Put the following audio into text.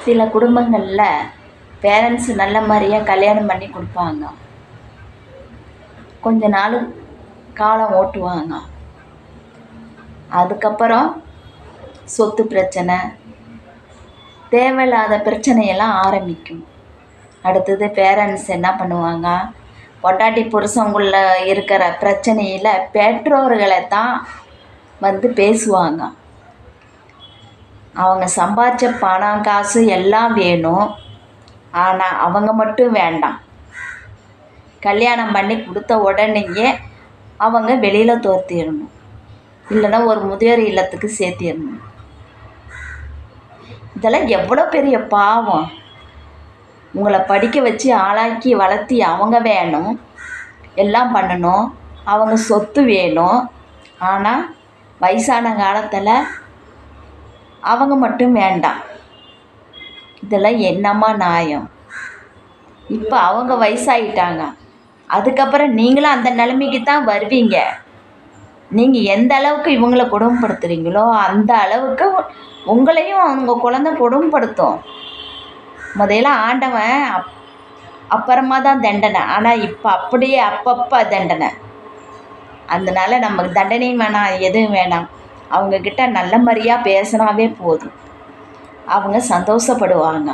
சில குடும்பங்களில் பேரண்ட்ஸ் நல்ல மாதிரியாக கல்யாணம் பண்ணி கொடுப்பாங்க. கொஞ்ச நாள் காலம் ஓட்டுவாங்க. அதுக்கப்புறம் சொத்து பிரச்சனை, தேவையில்லாத பிரச்சனையெல்லாம் ஆரம்பிக்கும். அடுத்தது பேரண்ட்ஸ் என்ன பண்ணுவாங்க, பொண்டாட்டி புருஷங்குள்ள இருக்கிற பிரச்சனையில் பெற்றோர்களை தான் வந்து பேசுவாங்க. அவங்க சம்பாதிச்ச பணம் காசு எல்லாம் வேணும், ஆனால் அவங்க மட்டும் வேண்டாம். கல்யாணம் பண்ணி கொடுத்த உடனேயே அவங்க வெளியில் தோர்த்திடணும், இல்லைன்னா ஒரு முதியோர் இல்லத்துக்கு சேர்த்திடணும். இதெல்லாம் எவ்வளோ பெரிய பாவம். உங்களை படிக்க வச்சு ஆளாக்கி வளர்த்தி அவங்க வேணும், எல்லாம் பண்ணணும், அவங்க சொத்து வேணும். ஆனால் வயசான காலத்தில் அவங்க மட்டும் வேண்டாம். இதெல்லாம் என்னம்மா நியாயம்? இப்போ அவங்க வயசாகிட்டாங்க, அதுக்கப்புறம் நீங்களும் அந்த நிலைமைக்கு தான் வருவீங்க. நீங்கள் எந்த அளவுக்கு இவங்களை கொடுமைப்படுத்துகிறீங்களோ அந்த அளவுக்கு உங்களையும் அவங்க குழந்தை கொடுமைப்படுத்தும். முதல்ல ஆண்டவன் அப்புறமா தான் தண்டனை, ஆனால் இப்போ அப்படியே அப்பப்போ தண்டனை. அதனால நமக்கு தண்டனையும் வேணாம், எதுவும் வேணாம். அவங்கக்கிட்ட நல்ல மாதிரியாக பேசினாவே போதும், அவங்க சந்தோஷப்படுவாங்க.